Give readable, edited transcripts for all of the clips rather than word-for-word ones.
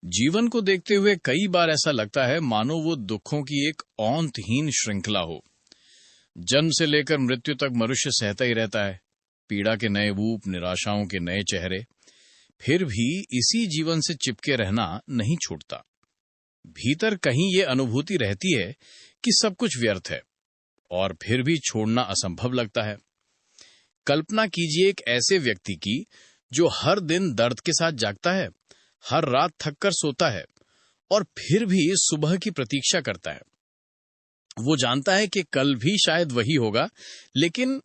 जीवन को देखते हुए कई बार ऐसा लगता है मानो वो दुखों की एक औंतहीन श्रृंखला हो। जन्म से लेकर मृत्यु तक मनुष्य सहता ही रहता है, पीड़ा के नए रूप, निराशाओं के नए चेहरे। फिर भी इसी जीवन से चिपके रहना नहीं छूटता। भीतर कहीं ये अनुभूति रहती है कि सब कुछ व्यर्थ है, और फिर भी छोड़ना असंभव लगता है। कल्पना कीजिए एक ऐसे व्यक्ति की जो हर दिन दर्द के साथ जागता है, हर रात थककर सोता है और फिर भी सुबह की प्रतीक्षा करता है। वो जानता है कि कल भी शायद वही होगा, लेकिन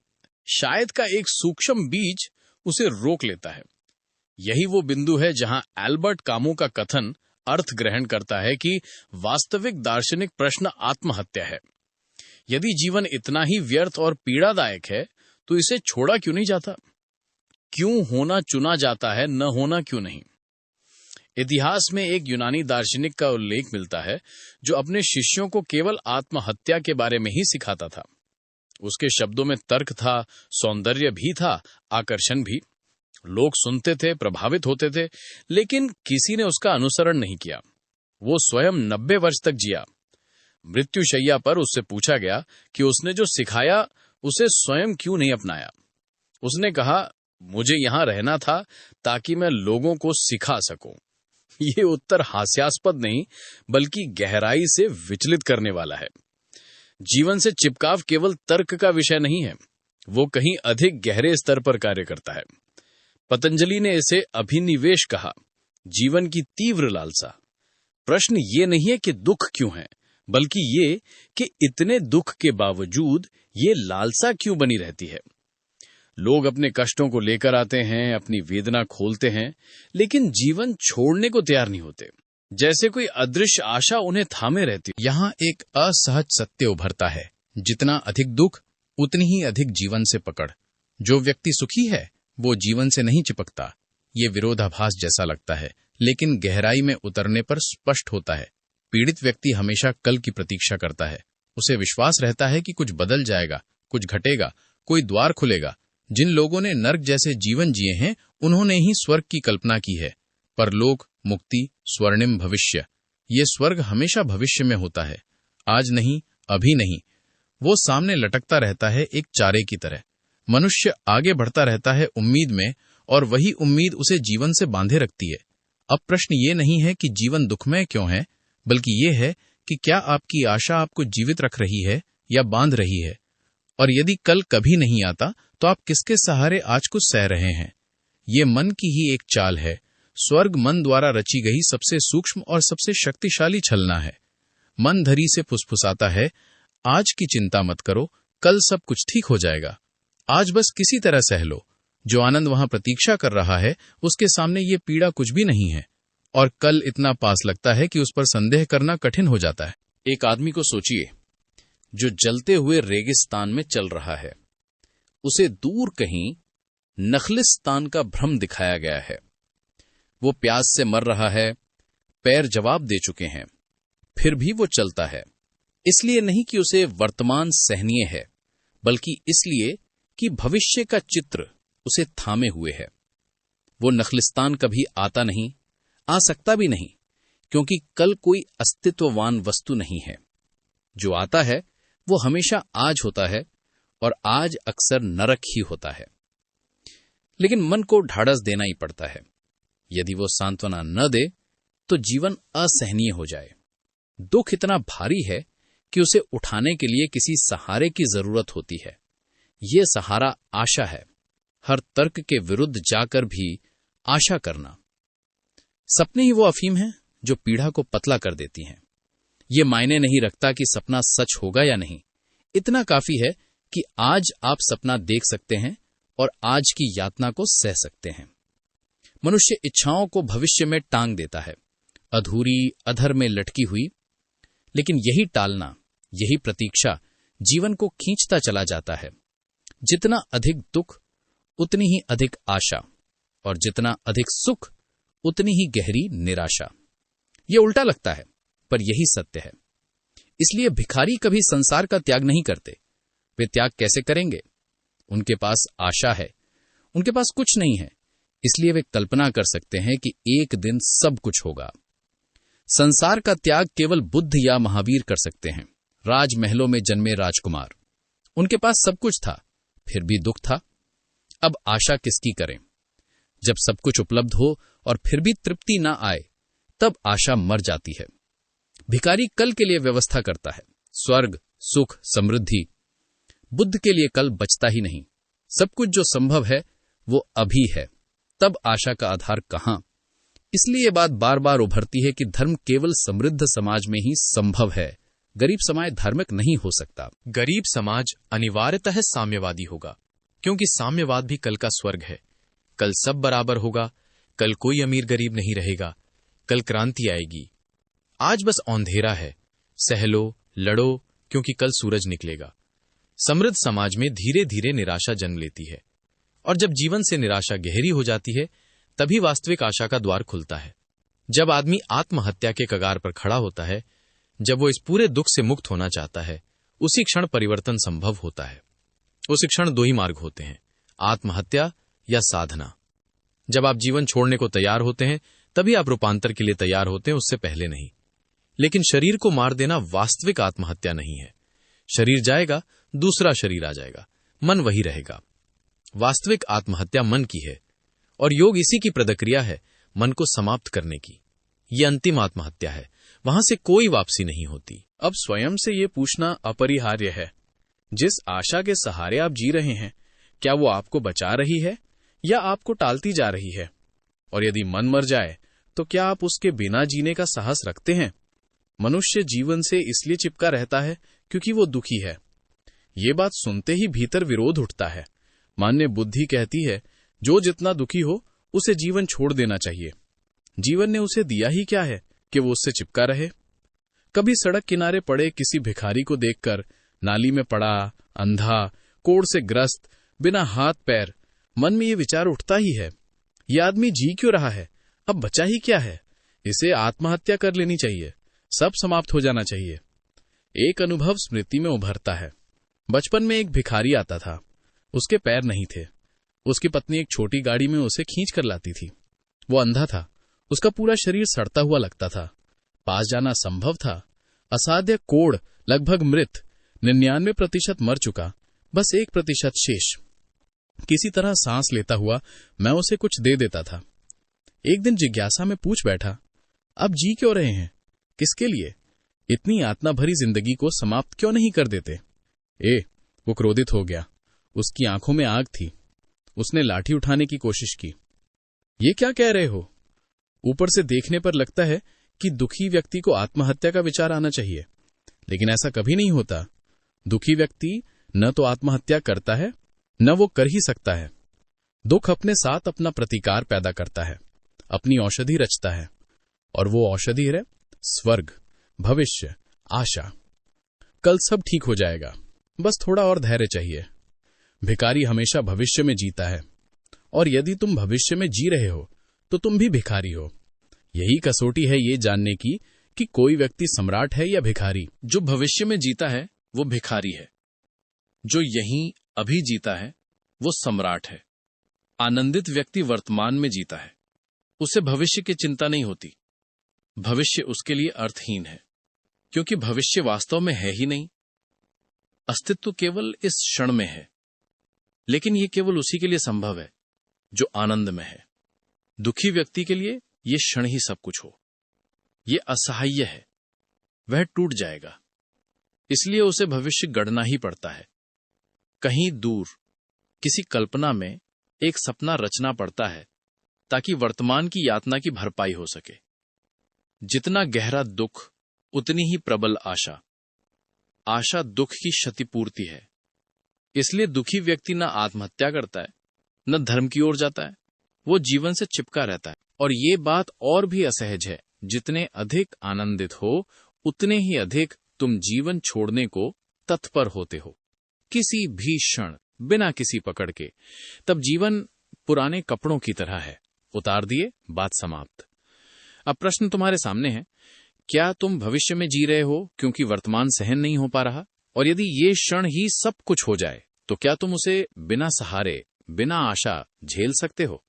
शायद का एक सूक्ष्म बीज उसे रोक लेता है। यही वो बिंदु है जहां एल्बर्ट कामू का कथन अर्थ ग्रहण करता है कि वास्तविक दार्शनिक प्रश्न आत्महत्या है। यदि जीवन इतना ही व्यर्थ और पीड़ादायक है तो इसे छोड़ा क्यों नहीं जाता? क्यों होना चुना जाता है, न होना क्यों नहीं? इतिहास में एक यूनानी दार्शनिक का उल्लेख मिलता है जो अपने शिष्यों को केवल आत्महत्या के बारे में ही सिखाता था। उसके शब्दों में तर्क था, सौंदर्य भी था, आकर्षण भी। लोग सुनते थे, प्रभावित होते थे, लेकिन किसी ने उसका अनुसरण नहीं किया। वो स्वयं 90 वर्ष तक जिया। मृत्युशैया पर उससे पूछा गया कि उसने जो सिखाया उसे स्वयं क्यों नहीं अपनाया। उसने कहा, मुझे यहां रहना था ताकि मैं लोगों को सिखा सकूं। ये उत्तर हास्यास्पद नहीं, बल्कि गहराई से विचलित करने वाला है। जीवन से चिपकाव केवल तर्क का विषय नहीं है, वो कहीं अधिक गहरे स्तर पर कार्य करता है। पतंजलि ने इसे अभिनिवेश कहा, जीवन की तीव्र लालसा। प्रश्न ये नहीं है कि दुख क्यों है, बल्कि ये कि इतने दुख के बावजूद ये लालसा क्यों बनी रहती है। लोग अपने कष्टों को लेकर आते हैं, अपनी वेदना खोलते हैं, लेकिन जीवन छोड़ने को तैयार नहीं होते, जैसे कोई अदृश्य आशा उन्हें थामे रहती। यहाँ एक असहज सत्य उभरता है, जितना अधिक दुख उतनी ही अधिक जीवन से पकड़। जो व्यक्ति सुखी है वो जीवन से नहीं चिपकता। ये विरोधाभास जैसा लगता है, लेकिन गहराई में उतरने पर स्पष्ट होता है। पीड़ित व्यक्ति हमेशा कल की प्रतीक्षा करता है। उसे विश्वास रहता है कि कुछ बदल जाएगा, कुछ घटेगा, कोई द्वार खुलेगा। जिन लोगों ने नर्क जैसे जीवन जिए हैं, उन्होंने ही स्वर्ग की कल्पना की है। परलोक, मुक्ति, स्वर्णिम भविष्य। ये स्वर्ग हमेशा भविष्य में होता है, आज नहीं, अभी नहीं। वो सामने लटकता रहता है एक चारे की तरह। मनुष्य आगे बढ़ता रहता है उम्मीद में, और वही उम्मीद उसे जीवन से बांधे रखती है। अब प्रश्न ये नहीं है कि जीवन दुखमय क्यों है, बल्कि ये है कि क्या आपकी आशा आपको जीवित रख रही है या बांध रही है। और यदि कल कभी नहीं आता तो आप किसके सहारे आज कुछ सह रहे हैं। ये मन की ही एक चाल है। स्वर्ग मन द्वारा रची गई सबसे सूक्ष्म और सबसे शक्तिशाली छलना है। मन धरी से फुसफुसाता है, आज की चिंता मत करो, कल सब कुछ ठीक हो जाएगा। आज बस किसी तरह सह लो। जो आनंद वहां प्रतीक्षा कर रहा है, उसके सामने ये पीड़ा कुछ भी नहीं है। और कल इतना पास लगता है कि उस पर संदेह करना कठिन हो जाता है। एक आदमी को सोचिए जो जलते हुए रेगिस्तान में चल रहा है। उसे दूर कहीं नखलिस्तान का भ्रम दिखाया गया है। वो प्यास से मर रहा है, पैर जवाब दे चुके हैं, फिर भी वो चलता है। इसलिए नहीं कि उसे वर्तमान सहनीय है, बल्कि इसलिए कि भविष्य का चित्र उसे थामे हुए है। वो नखलिस्तान कभी आता नहीं, आ सकता भी नहीं, क्योंकि कल कोई अस्तित्ववान वस्तु नहीं है। जो आता है वो हमेशा आज होता है, और आज अक्सर नरक ही होता है। लेकिन मन को ढाढ़स देना ही पड़ता है। यदि वो सांत्वना न दे तो जीवन असहनीय हो जाए। दुख इतना भारी है कि उसे उठाने के लिए किसी सहारे की जरूरत होती है। ये सहारा आशा है। हर तर्क के विरुद्ध जाकर भी आशा करना। सपने ही वो अफीम है जो पीड़ा को पतला कर देती हैं। ये मायने नहीं रखता कि सपना सच होगा या नहीं। इतना काफी है कि आज आप सपना देख सकते हैं और आज की यातना को सह सकते हैं। मनुष्य इच्छाओं को भविष्य में टांग देता है, अधूरी, अधर में लटकी हुई। लेकिन यही टालना, यही प्रतीक्षा जीवन को खींचता चला जाता है। जितना अधिक दुख उतनी ही अधिक आशा, और जितना अधिक सुख उतनी ही गहरी निराशा। ये उल्टा लगता है, पर यही सत्य है। इसलिए भिखारी कभी संसार का त्याग नहीं करते। वे त्याग कैसे करेंगे? उनके पास आशा है, उनके पास कुछ नहीं है, इसलिए वे कल्पना कर सकते हैं कि एक दिन सब कुछ होगा। संसार का त्याग केवल बुद्ध या महावीर कर सकते हैं। राजमहलों में जन्मे राजकुमार, उनके पास सब कुछ था, फिर भी दुख था। अब आशा किसकी करें? जब सब कुछ उपलब्ध हो और फिर भी तृप्ति ना आए, तब आशा मर जाती है। भिखारी कल के लिए व्यवस्था करता है, स्वर्ग, सुख, समृद्धि। बुद्ध के लिए कल बचता ही नहीं। सब कुछ जो संभव है वो अभी है, तब आशा का आधार कहां? इसलिए ये बात बार बार उभरती है कि धर्म केवल समृद्ध समाज में ही संभव है। गरीब समाज धार्मिक नहीं हो सकता। गरीब समाज अनिवार्यतः साम्यवादी होगा, क्योंकि साम्यवाद भी कल का स्वर्ग है। कल सब बराबर होगा, कल कोई अमीर गरीब नहीं रहेगा, कल क्रांति आएगी। आज बस अंधेरा है, सह लो, लड़ो, क्योंकि कल सूरज निकलेगा। समृद्ध समाज में धीरे धीरे निराशा जन्म लेती है, और जब जीवन से निराशा गहरी हो जाती है, तभी वास्तविक आशा का द्वार खुलता है। जब आदमी आत्महत्या के कगार पर खड़ा होता है, जब वो इस पूरे दुख से मुक्त होना चाहता है, उसी क्षण परिवर्तन संभव होता है। उसी क्षण दो ही मार्ग होते हैं, आत्महत्या या साधना। जब आप जीवन छोड़ने को तैयार होते हैं, तभी आप रूपांतर के लिए तैयार होते हैं, उससे पहले नहीं। लेकिन शरीर को मार देना वास्तविक आत्महत्या नहीं है। शरीर जाएगा, दूसरा शरीर आ जाएगा, मन वही रहेगा। वास्तविक आत्महत्या मन की है, और योग इसी की प्रक्रिया है, मन को समाप्त करने की। ये अंतिम आत्महत्या है, वहां से कोई वापसी नहीं होती। अब स्वयं से ये पूछना अपरिहार्य है, जिस आशा के सहारे आप जी रहे हैं, क्या वो आपको बचा रही है या आपको टालती जा रही है? और यदि मन मर जाए, तो क्या आप उसके बिना जीने का साहस रखते हैं? मनुष्य जीवन से इसलिए चिपका रहता है क्योंकि वो दुखी है। ये बात सुनते ही भीतर विरोध उठता है। मान्य बुद्धि कहती है, जो जितना दुखी हो उसे जीवन छोड़ देना चाहिए। जीवन ने उसे दिया ही क्या है कि वो उससे चिपका रहे? कभी सड़क किनारे पड़े किसी भिखारी को देखकर, नाली में पड़ा, अंधा, कोढ़ से ग्रस्त, बिना हाथ पैर, मन में ये विचार उठता ही है, ये आदमी जी क्यों रहा है? अब बचा ही क्या है? इसे आत्महत्या कर लेनी चाहिए, सब समाप्त हो जाना चाहिए। एक अनुभव स्मृति में उभरता है। बचपन में एक भिखारी आता था, उसके पैर नहीं थे। उसकी पत्नी एक छोटी गाड़ी में उसे खींच कर लाती थी। वो अंधा था, उसका पूरा शरीर सड़ता हुआ लगता था, पास जाना संभव था। असाध्य कोढ़, लगभग मृत, 99% मर चुका, बस 1% शेष। किसी तरह सांस लेता हुआ मैं उसे कुछ दे देता था। एक दिन जिज्ञासा में पूछ बैठा, अब जी क्यों रहे हैं? किसके लिए? इतनी यातना भरी जिंदगी को समाप्त क्यों नहीं कर देते? वो क्रोधित हो गया। उसकी आंखों में आग थी। उसने लाठी उठाने की कोशिश की। ये क्या कह रहे हो? ऊपर से देखने पर लगता है कि दुखी व्यक्ति को आत्महत्या का विचार आना चाहिए, लेकिन ऐसा कभी नहीं होता। दुखी व्यक्ति न तो आत्महत्या करता है, न वो कर ही सकता है। दुख अपने साथ अपना प्रतिकार पैदा करता है, अपनी औषधि रचता है, और वो औषधि है स्वर्ग, भविष्य, आशा। कल सब ठीक हो जाएगा, बस थोड़ा और धैर्य चाहिए। भिखारी हमेशा भविष्य में जीता है, और यदि तुम भविष्य में जी रहे हो तो तुम भी भिखारी हो। यही कसौटी है ये जानने की कि कोई व्यक्ति सम्राट है या भिखारी। जो भविष्य में जीता है वो भिखारी है, जो यहीं अभी जीता है वो सम्राट है। आनंदित व्यक्ति वर्तमान में जीता है, उसे भविष्य की चिंता नहीं होती। भविष्य उसके लिए अर्थहीन है, क्योंकि भविष्य वास्तव में है ही नहीं। अस्तित्व केवल इस क्षण में है, लेकिन यह केवल उसी के लिए संभव है जो आनंद में है। दुखी व्यक्ति के लिए यह क्षण ही सब कुछ हो, यह असहाय है, वह टूट जाएगा। इसलिए उसे भविष्य गढ़ना ही पड़ता है। कहीं दूर किसी कल्पना में एक सपना रचना पड़ता है, ताकि वर्तमान की यातना की भरपाई हो सके। जितना गहरा दुख, उतनी ही प्रबल आशा। आशा दुख की क्षतिपूर्ति है। इसलिए दुखी व्यक्ति न आत्महत्या करता है, न धर्म की ओर जाता है, वो जीवन से चिपका रहता है। और ये बात और भी असहज है, जितने अधिक आनंदित हो, उतने ही अधिक तुम जीवन छोड़ने को तत्पर होते हो, किसी भी क्षण, बिना किसी पकड़ के। तब जीवन पुराने कपड़ों की तरह है, उतार दिए, बात समाप्त। अब प्रश्न तुम्हारे सामने है, क्या तुम भविष्य में जी रहे हो क्योंकि वर्तमान सहन नहीं हो पा रहा? और यदि ये क्षण ही सब कुछ हो जाए, तो क्या तुम उसे बिना सहारे, बिना आशा झेल सकते हो?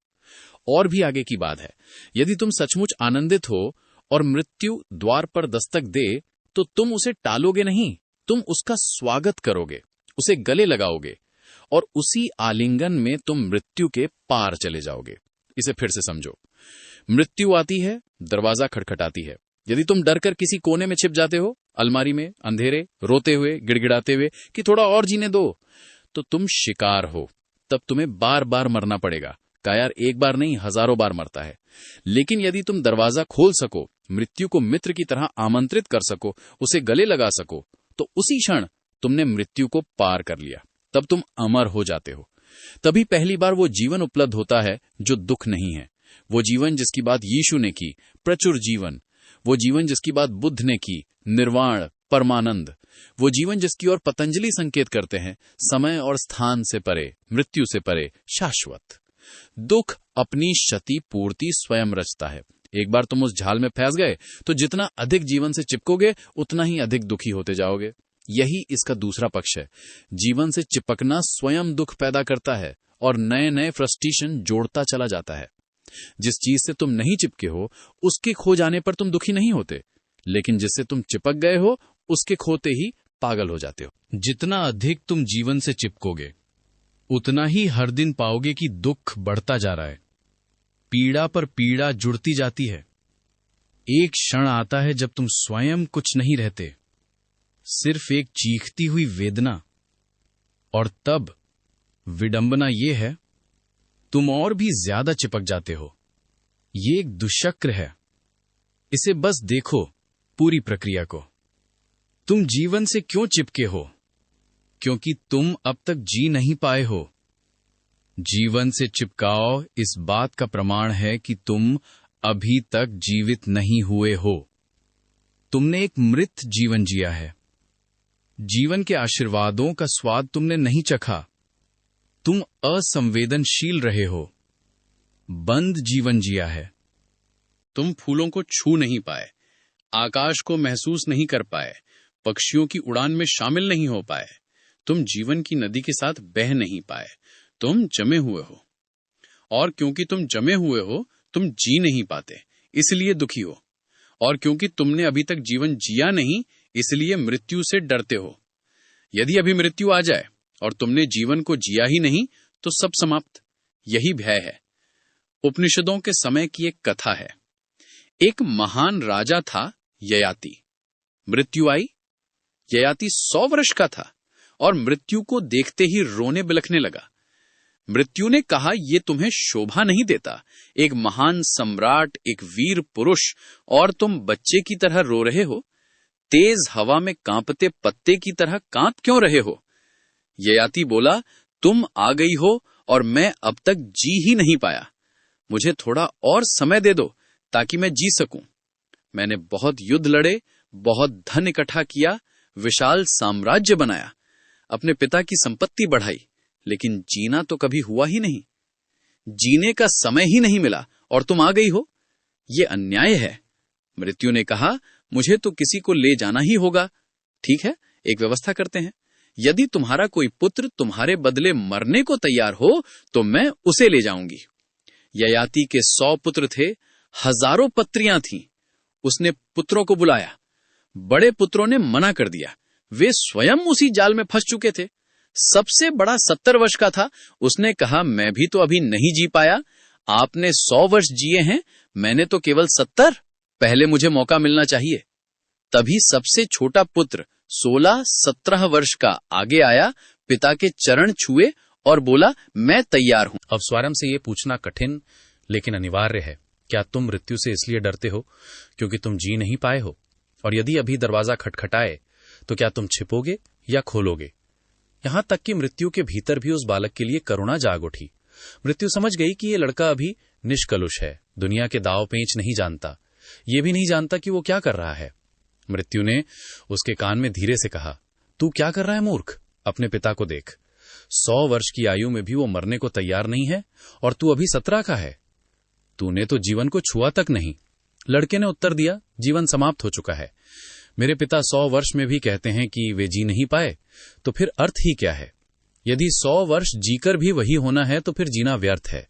और भी आगे की बात है, यदि तुम सचमुच आनंदित हो और मृत्यु द्वार पर दस्तक दे तो तुम उसे टालोगे नहीं, तुम उसका स्वागत करोगे, उसे गले लगाओगे और उसी आलिंगन में तुम मृत्यु के पार चले जाओगे। इसे फिर से समझो। मृत्यु आती है, दरवाजा खटखटाती है। यदि तुम डरकर किसी कोने में छिप जाते हो, अलमारी में, अंधेरे, रोते हुए, गिड़गिड़ाते हुए कि थोड़ा और जीने दो, तो तुम शिकार हो। तब तुम्हें बार बार मरना पड़ेगा। कायर एक बार नहीं, हजारों बार मरता है। लेकिन यदि तुम दरवाजा खोल सको, मृत्यु को मित्र की तरह आमंत्रित कर सको, उसे गले लगा सको, तो उसी क्षण तुमने मृत्यु को पार कर लिया। तब तुम अमर हो जाते हो। तभी पहली बार वो जीवन उपलब्ध होता है जो दुख नहीं है। वो जीवन जिसकी बात यीशु ने की, प्रचुर जीवन। वो जीवन जिसकी बात बुद्ध ने की, निर्वाण, परमानंद। वो जीवन जिसकी ओर पतंजलि संकेत करते हैं, समय और स्थान से परे, मृत्यु से परे, शाश्वत। दुख अपनी क्षति पूर्ति स्वयं रचता है। एक बार तुम उस झाल में फंस गए तो जितना अधिक जीवन से चिपकोगे उतना ही अधिक दुखी होते जाओगे। यही इसका दूसरा पक्ष है। जीवन से चिपकना स्वयं दुख पैदा करता है और नए नए फ्रस्ट्रेशन जोड़ता चला जाता है। जिस चीज से तुम नहीं चिपके हो उसके खो जाने पर तुम दुखी नहीं होते, लेकिन जिससे तुम चिपक गए हो उसके खोते ही पागल हो जाते हो। जितना अधिक तुम जीवन से चिपकोगे उतना ही हर दिन पाओगे कि दुख बढ़ता जा रहा है, पीड़ा पर पीड़ा जुड़ती जाती है। एक क्षण आता है जब तुम स्वयं कुछ नहीं रहते, सिर्फ एक चीखती हुई वेदना। और तब विडंबना ये है, तुम और भी ज्यादा चिपक जाते हो। ये एक दुष्चक्र है। इसे बस देखो, पूरी प्रक्रिया को। तुम जीवन से क्यों चिपके हो? क्योंकि तुम अब तक जी नहीं पाए हो। जीवन से चिपकाव इस बात का प्रमाण है कि तुम अभी तक जीवित नहीं हुए हो। तुमने एक मृत जीवन जिया है। जीवन के आशीर्वादों का स्वाद तुमने नहीं चखा। तुम असंवेदनशील रहे हो, बंद जीवन जिया है। तुम फूलों को छू नहीं पाए, आकाश को महसूस नहीं कर पाए, पक्षियों की उड़ान में शामिल नहीं हो पाए। तुम जीवन की नदी के साथ बह नहीं पाए। तुम जमे हुए हो, और क्योंकि तुम जमे हुए हो तुम जी नहीं पाते, इसलिए दुखी हो। और क्योंकि तुमने अभी तक जीवन जिया नहीं, इसलिए मृत्यु से डरते हो। यदि अभी मृत्यु आ जाए और तुमने जीवन को जिया ही नहीं तो सब समाप्त। यही भय है। उपनिषदों के समय की एक कथा है। एक महान राजा था ययाति। मृत्यु आई। ययाति 100 वर्ष का था और मृत्यु को देखते ही रोने बिलखने लगा। मृत्यु ने कहा, ये तुम्हें शोभा नहीं देता। एक महान सम्राट, एक वीर पुरुष, और तुम बच्चे की तरह रो रहे हो। तेज हवा में कांपते पत्ते की तरह कांप क्यों रहे हो? ययाति बोला, तुम आ गई हो और मैं अब तक जी ही नहीं पाया। मुझे थोड़ा और समय दे दो ताकि मैं जी सकूं। मैंने बहुत युद्ध लड़े, बहुत धन इकट्ठा किया, विशाल साम्राज्य बनाया, अपने पिता की संपत्ति बढ़ाई, लेकिन जीना तो कभी हुआ ही नहीं। जीने का समय ही नहीं मिला और तुम आ गई हो। ये अन्याय है। मृत्यु ने कहा, मुझे तो किसी को ले जाना ही होगा। ठीक है, एक व्यवस्था करते हैं। यदि तुम्हारा कोई पुत्र तुम्हारे बदले मरने को तैयार हो तो मैं उसे ले जाऊंगी। ययाति के 100 पुत्र थे, हजारों पत्रियां थीं। उसने पुत्रों को बुलाया। बड़े पुत्रों ने मना कर दिया। वे स्वयं उसी जाल में फंस चुके थे। सबसे बड़ा 70 वर्ष का था। उसने कहा, मैं भी तो अभी नहीं जी पाया। आपने 100 वर्ष जिए हैं, मैंने तो केवल 70। पहले मुझे मौका मिलना चाहिए। तभी सबसे छोटा पुत्र 16-17 वर्ष का आगे आया, पिता के चरण छुए और बोला, मैं तैयार हूं। अब स्वयं से ये पूछना कठिन लेकिन अनिवार्य है, क्या तुम मृत्यु से इसलिए डरते हो क्योंकि तुम जी नहीं पाए हो? और यदि अभी दरवाजा खटखटाए तो क्या तुम छिपोगे या खोलोगे? यहां तक कि मृत्यु के भीतर भी उस बालक के लिए करुणा जाग उठी। मृत्यु समझ गई कि ये लड़का अभी निष्कलुष है, दुनिया के दाव पेंच नहीं जानता, ये भी नहीं जानता कि वो क्या कर रहा है। मृत्यु ने उसके कान में धीरे से कहा, तू क्या कर रहा है मूर्ख? अपने पिता को देख। 100 वर्ष की आयु में भी वो मरने को तैयार नहीं है और तू अभी 17 का है। तूने तो जीवन को छुआ तक नहीं। लड़के ने उत्तर दिया, जीवन समाप्त हो चुका है। मेरे पिता 100 वर्ष में भी कहते हैं कि वे जी नहीं पाए, तो फिर अर्थ ही क्या है? यदि 100 वर्ष जीकर भी वही होना है तो फिर जीना व्यर्थ है।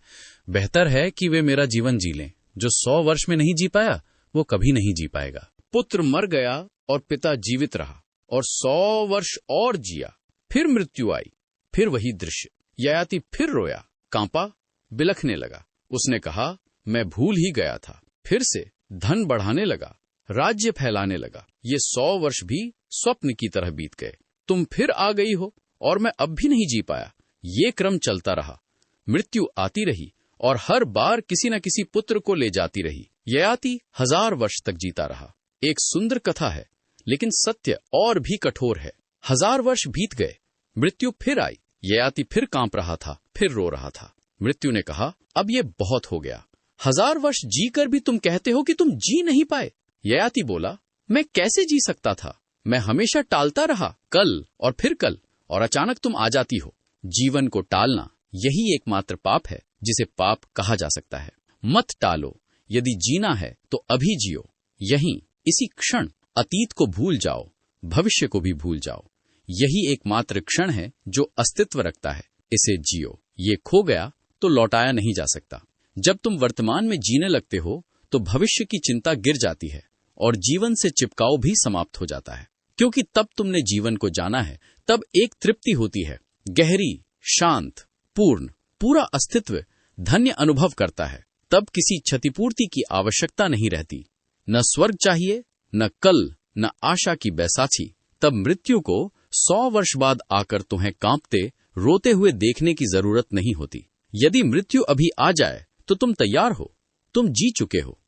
बेहतर है कि वे मेरा जीवन जी लें। जो 100 वर्ष में नहीं जी पाया वो कभी नहीं जी पाएगा। पुत्र मर गया और पिता जीवित रहा और 100 वर्ष और जिया। फिर मृत्यु आई, फिर वही दृश्य। ययाति फिर रोया, कांपा, बिलखने लगा। उसने कहा, मैं भूल ही गया था। फिर से धन बढ़ाने लगा, राज्य फैलाने लगा। ये 100 वर्ष भी स्वप्न की तरह बीत गए। तुम फिर आ गई हो और मैं अब भी नहीं जी पाया। ये क्रम चलता रहा। मृत्यु आती रही और हर बार किसी न किसी पुत्र को ले जाती रही। ययाति 1000 वर्ष तक जीता रहा। एक सुंदर कथा है, लेकिन सत्य और भी कठोर है। 1000 वर्ष बीत गए, मृत्यु फिर आई। ययाति फिर कांप रहा था, फिर रो रहा था। मृत्यु ने कहा, अब ये बहुत हो गया। 1000 वर्ष जीकर भी तुम कहते हो कि तुम जी नहीं पाए। ययाति बोला, मैं कैसे जी सकता था? मैं हमेशा टालता रहा, कल और फिर कल, और अचानक तुम आ जाती हो। जीवन को टालना यही एकमात्र पाप है जिसे पाप कहा जा सकता है। मत टालो। यदि जीना है तो अभी जियो, यहीं इसी क्षण। अतीत को भूल जाओ, भविष्य को भी भूल जाओ। यही एकमात्र क्षण है जो अस्तित्व रखता है, इसे जियो। ये खो गया तो लौटाया नहीं जा सकता। जब तुम वर्तमान में जीने लगते हो तो भविष्य की चिंता गिर जाती है और जीवन से चिपकाव भी समाप्त हो जाता है, क्योंकि तब तुमने जीवन को जाना है। तब एक तृप्ति होती है, गहरी, शांत, पूर्ण। पूरा अस्तित्व धन्य अनुभव करता है। तब किसी क्षतिपूर्ति की आवश्यकता नहीं रहती। न स्वर्ग चाहिए, न कल, न आशा की बैसाखी। तब मृत्यु को 100 वर्ष बाद आकर तुम्हें कांपते, रोते हुए देखने की जरूरत नहीं होती। यदि मृत्यु अभी आ जाए तो तुम तैयार हो। तुम जी चुके हो,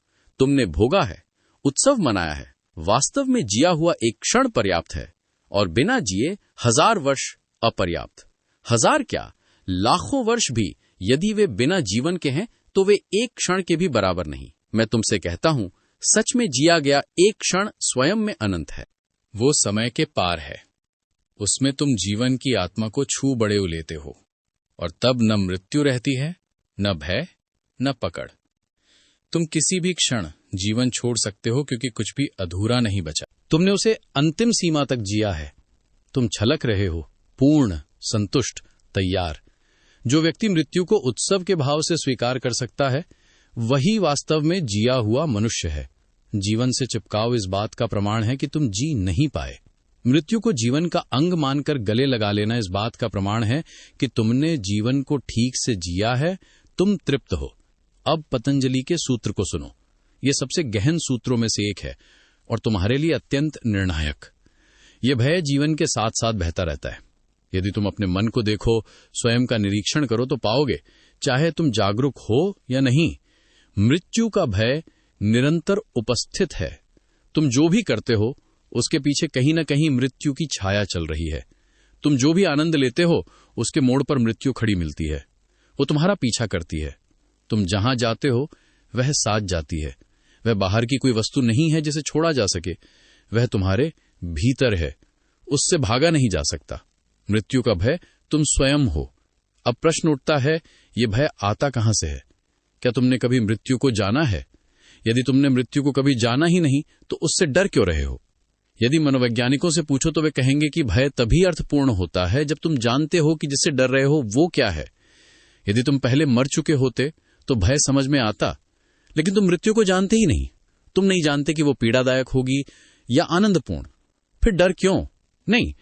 तुमने भोगा है, उत्सव मनाया है। वास्तव में जिया हुआ एक क्षण पर्याप्त है और बिना जिए 1000 वर्ष अपर्याप्त। 1000 क्या, लाखों वर्ष भी यदि वे बिना जीवन के हैं तो वे एक क्षण के भी बराबर नहीं। मैं तुमसे कहता हूं, सच में जिया गया एक क्षण स्वयं में अनंत है। वो समय के पार है। उसमें तुम जीवन की आत्मा को छू बड़े लेते हो और तब न मृत्यु रहती है, न भय, न पकड़। तुम किसी भी क्षण जीवन छोड़ सकते हो क्योंकि कुछ भी अधूरा नहीं बचा। तुमने उसे अंतिम सीमा तक जिया है। तुम छलक रहे हो, पूर्ण, संतुष्ट, तैयार। जो व्यक्ति मृत्यु को उत्सव के भाव से स्वीकार कर सकता है, वही वास्तव में जिया हुआ मनुष्य है। जीवन से चिपकाव इस बात का प्रमाण है कि तुम जी नहीं पाए। मृत्यु को जीवन का अंग मानकर गले लगा लेना इस बात का प्रमाण है कि तुमने जीवन को ठीक से जिया है, तुम तृप्त हो। अब पतंजलि के सूत्र को सुनो। ये सबसे गहन सूत्रों में से एक है और तुम्हारे लिए अत्यंत निर्णायक। ये भय जीवन के साथ साथ बहता रहता है। यदि तुम अपने मन को देखो, स्वयं का निरीक्षण करो तो पाओगे, चाहे तुम जागरूक हो या नहीं, मृत्यु का भय निरंतर उपस्थित है। तुम जो भी करते हो उसके पीछे कहीं न कहीं मृत्यु की छाया चल रही है। तुम जो भी आनंद लेते हो उसके मोड़ पर मृत्यु खड़ी मिलती है। वो तुम्हारा पीछा करती है। तुम जहां जाते हो वह साथ जाती है। वह बाहर की कोई वस्तु नहीं है जिसे छोड़ा जा सके, वह तुम्हारे भीतर है, उससे भागा नहीं जा सकता। मृत्यु का भय तुम स्वयं हो। अब प्रश्न उठता है, ये भय आता कहां से है? क्या तुमने कभी मृत्यु को जाना है? यदि तुमने मृत्यु को कभी जाना ही नहीं तो उससे डर क्यों रहे हो? यदि मनोवैज्ञानिकों से पूछो तो वे कहेंगे कि भय तभी अर्थपूर्ण होता है जब तुम जानते हो कि जिससे डर रहे हो वो क्या है। यदि तुम पहले मर चुके होते तो भय समझ में आता, लेकिन तुम मृत्यु को जानते ही नहीं। तुम नहीं जानते कि वो पीड़ादायक होगी या आनंदपूर्ण। फिर डर क्यों? नहीं,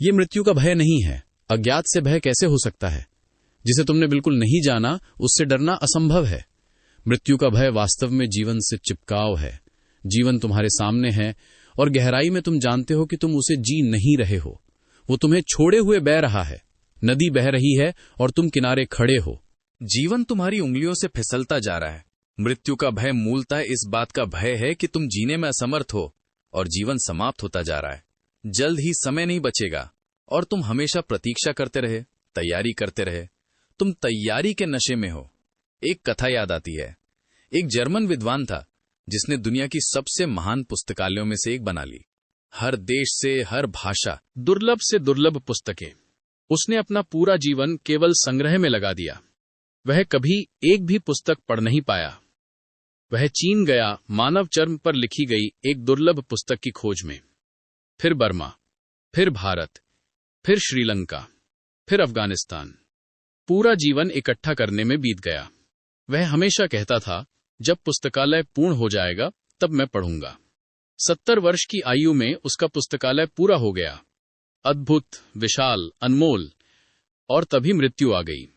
ये मृत्यु का भय नहीं है। अज्ञात से भय कैसे हो सकता है? जिसे तुमने बिल्कुल नहीं जाना उससे डरना असंभव है। मृत्यु का भय वास्तव में जीवन से चिपकाव है। जीवन तुम्हारे सामने है और गहराई में तुम जानते हो कि तुम उसे जी नहीं रहे हो। वो तुम्हें छोड़े हुए बह रहा है। नदी बह रही है और तुम किनारे खड़े हो। जीवन तुम्हारी उंगलियों से फिसलता जा रहा है। मृत्यु का भय मूलतः इस बात का भय है कि तुम जीने में असमर्थ हो और जीवन समाप्त होता जा रहा है। जल्द ही समय नहीं बचेगा और तुम हमेशा प्रतीक्षा करते रहे, तैयारी करते रहे। तुम तैयारी के नशे में हो। एक कथा याद आती है। एक जर्मन विद्वान था जिसने दुनिया की सबसे महान पुस्तकालयों में से एक बना ली। हर देश से, हर भाषा, दुर्लभ से दुर्लभ पुस्तकें। उसने अपना पूरा जीवन केवल संग्रह में लगा दिया। वह कभी एक भी पुस्तक पढ़ नहीं पाया। वह चीन गया मानव चर्म पर लिखी गई एक दुर्लभ पुस्तक की खोज में। फिर बर्मा, फिर भारत, फिर श्रीलंका, फिर अफगानिस्तान। पूरा जीवन इकट्ठा करने में बीत गया। वह हमेशा कहता था, जब पुस्तकालय पूर्ण हो जाएगा तब मैं पढ़ूंगा। 70 वर्ष की आयु में उसका पुस्तकालय पूरा हो गया। अद्भुत, विशाल, अनमोल। और तभी मृत्यु आ गई।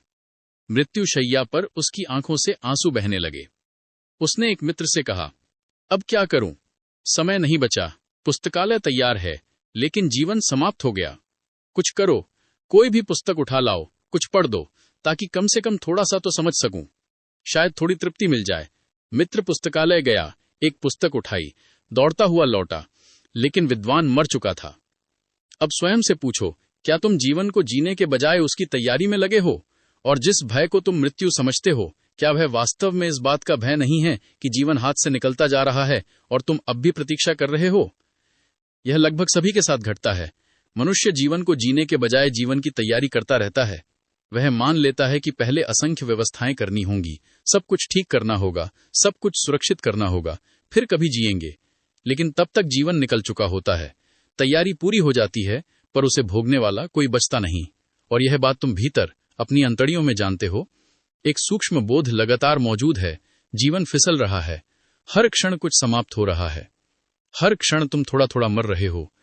मृत्यु शैया पर उसकी आंखों से आंसू बहने लगे। उसने एक मित्र से कहा, अब क्या करूं? समय नहीं बचा। पुस्तकालय तैयार है, लेकिन जीवन समाप्त हो गया। कुछ करो, कोई भी पुस्तक उठा लाओ, कुछ पढ़ दो, ताकि कम से कम थोड़ा सा तो समझ सकूं। शायद थोड़ी तृप्ति मिल जाए। मित्र पुस्तकालय गया, एक पुस्तक उठाई, दौड़ता हुआ लौटा, लेकिन विद्वान मर चुका था। अब स्वयं से पूछो, क्या तुम जीवन को जीने के बजाय उसकी तैयारी में लगे हो? और जिस भय को तुम मृत्यु समझते हो, क्या वह वास्तव में इस बात का भय नहीं है कि जीवन हाथ से निकलता जा रहा है और तुम अब भी प्रतीक्षा कर रहे हो? यह लगभग सभी के साथ घटता है। मनुष्य जीवन को जीने के बजाय जीवन की तैयारी करता रहता है। वह मान लेता है कि पहले असंख्य व्यवस्थाएं करनी होंगी, सब कुछ ठीक करना होगा, सब कुछ सुरक्षित करना होगा, फिर कभी जिएंगे। लेकिन तब तक जीवन निकल चुका होता है। तैयारी पूरी हो जाती है, पर उसे भोगने वाला कोई बचता नहीं। और यह बात तुम भीतर अपनी अंतड़ियों में जानते हो। एक सूक्ष्म बोध लगातार मौजूद है। जीवन फिसल रहा है। हर क्षण कुछ समाप्त हो रहा है। हर क्षण तुम थोड़ा थोड़ा मर रहे हो।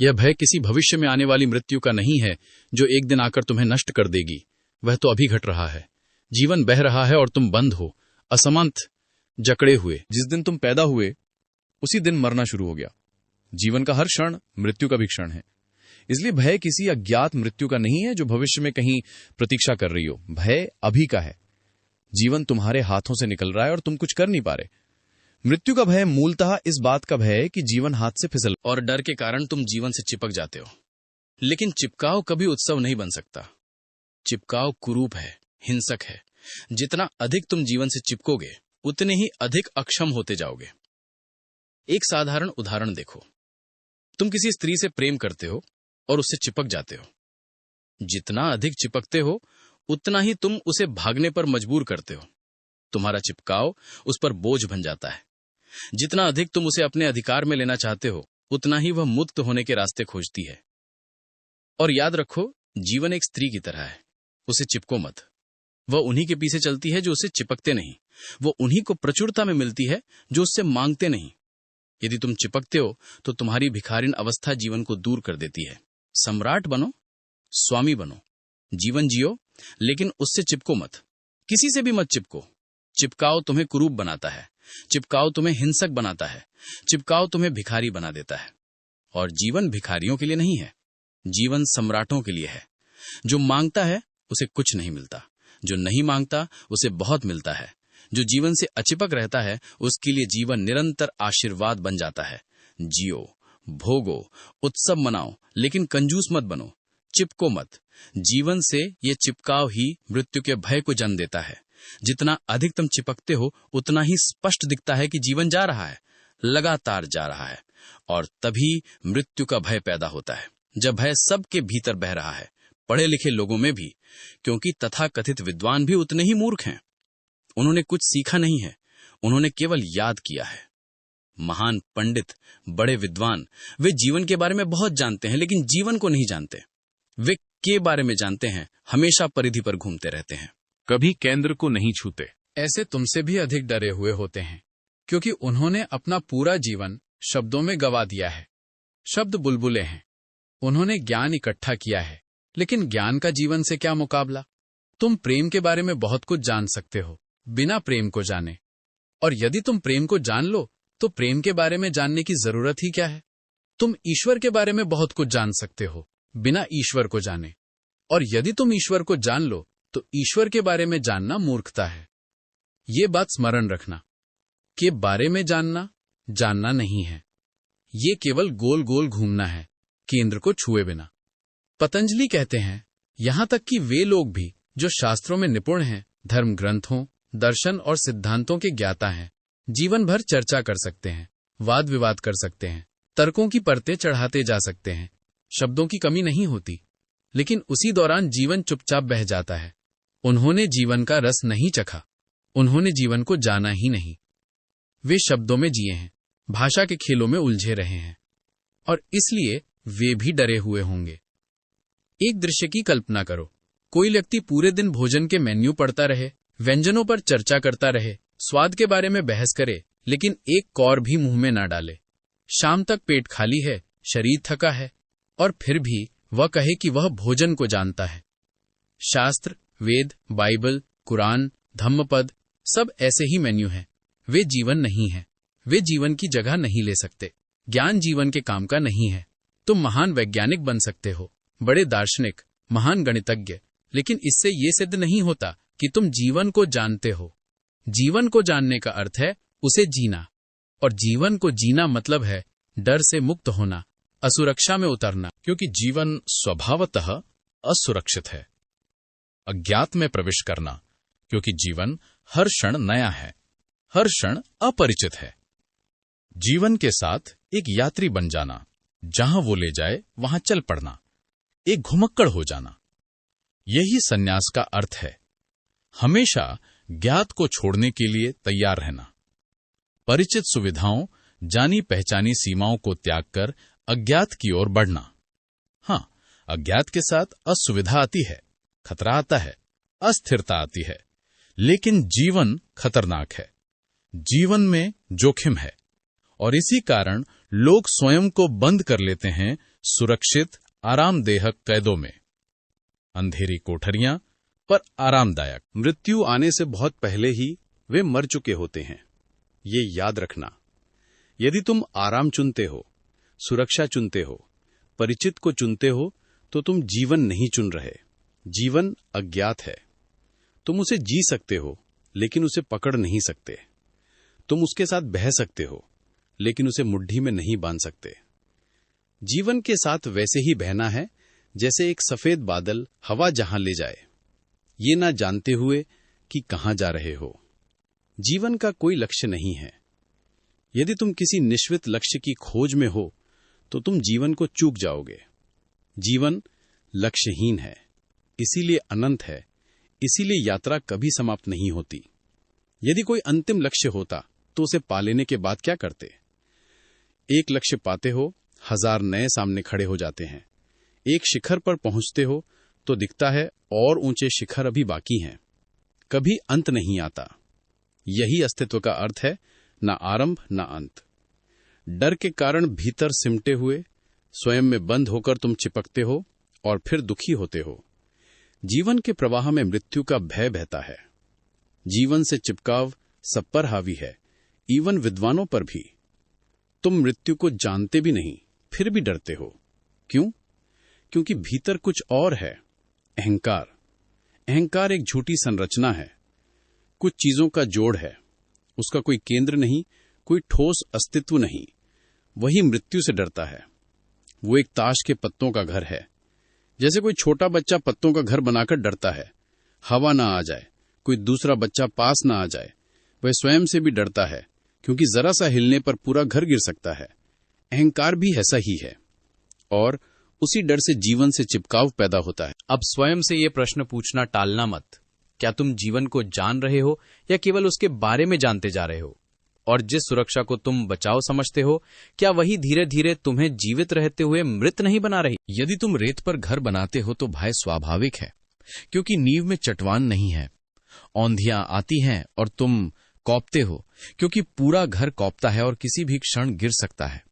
यह भय किसी भविष्य में आने वाली मृत्यु का नहीं है, जो एक दिन आकर तुम्हें नष्ट कर देगी। वह तो अभी घट रहा है। जीवन बह रहा है और तुम बंद हो, असमंत, जकड़े हुए। जिस दिन तुम पैदा हुए, उसी दिन मरना शुरू हो गया। जीवन का हर क्षण मृत्यु का भी क्षण है। इसलिए भय किसी अज्ञात मृत्यु का नहीं है जो भविष्य में कहीं प्रतीक्षा कर रही हो। भय अभी का है। जीवन तुम्हारे हाथों से निकल रहा है और तुम कुछ कर नहीं पा रहे। मृत्यु का भय मूलतः इस बात का भय है कि जीवन हाथ से फिसल, और डर के कारण तुम जीवन से चिपक जाते हो। लेकिन चिपकाव कभी उत्सव नहीं बन सकता। चिपकाव कुरूप है, हिंसक है। जितना अधिक तुम जीवन से चिपकोगे, उतने ही अधिक अक्षम होते जाओगे। एक साधारण उदाहरण देखो। तुम किसी स्त्री से प्रेम करते हो और उससे चिपक जाते हो। जितना अधिक चिपकते हो, उतना ही तुम उसे भागने पर मजबूर करते हो। तुम्हारा चिपकाव उस पर बोझ बन जाता है। जितना अधिक तुम उसे अपने अधिकार में लेना चाहते हो, उतना ही वह मुक्त होने के रास्ते खोजती है। और याद रखो, जीवन एक स्त्री की तरह है। उसे चिपको मत। वह उन्हीं के पीछे चलती है जो उसे चिपकते नहीं। वो उन्हीं को प्रचुरता में मिलती है जो उससे मांगते नहीं। यदि तुम चिपकते हो, तो तुम्हारी भिखारिन अवस्था जीवन को दूर कर देती है। सम्राट बनो, स्वामी बनो, जीवन जियो, लेकिन उससे चिपको मत। किसी से भी मत चिपको। चिपकाव तुम्हें कुरूप बनाता है। चिपकाव तुम्हें हिंसक बनाता है। चिपकाव तुम्हें भिखारी बना देता है। और जीवन भिखारियों के लिए नहीं है। जीवन सम्राटों के लिए है। जो मांगता है, उसे कुछ नहीं मिलता। जो नहीं मांगता, उसे बहुत मिलता है। जो जीवन से अचिपक रहता है, उसके लिए जीवन निरंतर आशीर्वाद बन जाता है। जियो, भोगो, उत्सव मनाओ, लेकिन कंजूस मत बनो। चिपको मत। जीवन से ये चिपकाव ही मृत्यु के भय को जन्म देता है। जितना अधिक तुम चिपकते हो, उतना ही स्पष्ट दिखता है कि जीवन जा रहा है, लगातार जा रहा है। और तभी मृत्यु का भय पैदा होता है, जब भय सबके भीतर बह रहा है, पढ़े लिखे लोगों में भी। क्योंकि तथाकथित विद्वान भी उतने ही मूर्ख हैं। उन्होंने कुछ सीखा नहीं है, उन्होंने केवल याद किया है। महान पंडित, बड़े विद्वान, वे जीवन के बारे में बहुत जानते हैं, लेकिन जीवन को नहीं जानते। वे के बारे में जानते हैं, हमेशा परिधि पर घूमते रहते हैं, कभी केंद्र को नहीं छूते। ऐसे तुमसे भी अधिक डरे हुए होते हैं, क्योंकि उन्होंने अपना पूरा जीवन शब्दों में गवा दिया है। शब्द बुलबुले हैं। उन्होंने ज्ञान इकट्ठा किया है, लेकिन ज्ञान का जीवन से क्या मुकाबला? तुम प्रेम के बारे में बहुत कुछ जान सकते हो, बिना प्रेम को जाने। और यदि तुम प्रेम को जान लो, तो प्रेम के बारे में जानने की जरूरत ही क्या है? तुम ईश्वर के बारे में बहुत कुछ जान सकते हो, बिना ईश्वर को जाने। और यदि तुम ईश्वर को जान लो, तो ईश्वर के बारे में जानना मूर्खता है। ये बात स्मरण रखना। के बारे में जानना नहीं है। ये केवल गोल गोल घूमना है, केंद्र को छुए बिना। पतंजलि कहते हैं, यहां तक कि वे लोग भी जो शास्त्रों में निपुण हैं, धर्म ग्रंथों, दर्शन और सिद्धांतों के ज्ञाता हैं, जीवन भर चर्चा कर सकते हैं, वाद विवाद कर सकते हैं, तर्कों की परतें चढ़ाते जा सकते हैं। शब्दों की कमी नहीं होती, लेकिन उसी दौरान जीवन चुपचाप बह जाता है। उन्होंने जीवन का रस नहीं चखा। उन्होंने जीवन को जाना ही नहीं। वे शब्दों में जिए हैं, भाषा के खेलों में उलझे रहे हैं, और इसलिए वे भी डरे हुए होंगे। एक दृश्य की कल्पना करो। कोई व्यक्ति पूरे दिन भोजन के मेन्यू पढ़ता रहे, व्यंजनों पर चर्चा करता रहे, स्वाद के बारे में बहस करे, लेकिन एक कौर भी मुंह में ना डाले। शाम तक पेट खाली है, शरीर थका है, और फिर भी वह कहे कि वह भोजन को जानता है। शास्त्र, वेद, बाइबल, कुरान, धम्मपद सब ऐसे ही मेन्यू हैं। वे जीवन नहीं है। वे जीवन की जगह नहीं ले सकते। ज्ञान जीवन के काम का नहीं है। तुम महान वैज्ञानिक बन सकते हो, बड़े दार्शनिक, महान गणितज्ञ, लेकिन इससे ये सिद्ध नहीं होता कि तुम जीवन को जानते हो। जीवन को जानने का अर्थ है उसे जीना, और जीवन को जीना मतलब है डर से मुक्त होना, असुरक्षा में उतरना। क्योंकि जीवन स्वभावतः असुरक्षित है। अज्ञात में प्रवेश करना, क्योंकि जीवन हर क्षण नया है, हर क्षण अपरिचित है। जीवन के साथ एक यात्री बन जाना, जहां वो ले जाए वहां चल पड़ना, एक घुमक्कड़ हो जाना, यही सन्यास का अर्थ है। हमेशा ज्ञात को छोड़ने के लिए तैयार रहना, परिचित सुविधाओं, जानी पहचानी सीमाओं को त्याग कर अज्ञात की ओर बढ़ना। हां, अज्ञात के साथ असुविधा आती है, खतरा आता है, अस्थिरता आती है, लेकिन जीवन खतरनाक है। जीवन में जोखिम है, और इसी कारण लोग स्वयं को बंद कर लेते हैं सुरक्षित, आरामदेह कैदों में। अंधेरी कोठरियां पर आरामदायक। मृत्यु आने से बहुत पहले ही वे मर चुके होते हैं, ये याद रखना। यदि तुम आराम चुनते हो, सुरक्षा चुनते हो, परिचित को चुनते हो, तो तुम जीवन नहीं चुन रहे। जीवन अज्ञात है। तुम उसे जी सकते हो, लेकिन उसे पकड़ नहीं सकते। तुम उसके साथ बह सकते हो, लेकिन उसे मुट्ठी में नहीं बांध सकते। जीवन के साथ वैसे ही बहना है जैसे एक सफेद बादल हवा जहां ले जाए, ये ना जानते हुए कि कहां जा रहे हो। जीवन का कोई लक्ष्य नहीं है। यदि तुम किसी निश्चित लक्ष्य की खोज में हो, तो तुम जीवन को चूक जाओगे। जीवन लक्ष्यहीन है, इसीलिए अनंत है, इसीलिए यात्रा कभी समाप्त नहीं होती। यदि कोई अंतिम लक्ष्य होता, तो उसे पा लेने के बाद क्या करते? एक लक्ष्य पाते हो, 1000 नए सामने खड़े हो जाते हैं। एक शिखर पर पहुंचते हो, तो दिखता है और ऊंचे शिखर अभी बाकी हैं। कभी अंत नहीं आता। यही अस्तित्व का अर्थ है, ना आरंभ ना अंत। डर के कारण भीतर सिमटे हुए, स्वयं में बंद होकर तुम चिपकते हो और फिर दुखी होते हो। जीवन के प्रवाह में मृत्यु का भय बहता है। जीवन से चिपकाव सब पर हावी है, इवन विद्वानों पर भी। तुम मृत्यु को जानते भी नहीं, फिर भी डरते हो। क्यों? क्योंकि भीतर कुछ और है। अहंकार। अहंकार एक झूठी संरचना है, कुछ चीजों का जोड़ है। उसका कोई केंद्र नहीं, कोई ठोस अस्तित्व नहीं। वही मृत्यु से डरता है। वो एक ताश के पत्तों का घर है। जैसे कोई छोटा बच्चा पत्तों का घर बनाकर डरता है, हवा ना आ जाए, कोई दूसरा बच्चा पास ना आ जाए। वह स्वयं से भी डरता है, क्योंकि जरा सा हिलने पर पूरा घर गिर सकता है। अहंकार भी ऐसा ही है, और उसी डर से जीवन से चिपकाव पैदा होता है। अब स्वयं से ये प्रश्न पूछना टालना मत। क्या तुम जीवन को जान रहे हो, या केवल उसके बारे में जानते जा रहे हो? और जिस सुरक्षा को तुम बचाव समझते हो, क्या वही धीरे धीरे तुम्हें जीवित रहते हुए मृत नहीं बना रही? यदि तुम रेत पर घर बनाते हो तो भय स्वाभाविक है, क्योंकि नींव में चट्टान नहीं है। औंधियां आती हैं और तुम कौपते हो, क्योंकि पूरा घर कौपता है और किसी भी क्षण गिर सकता है।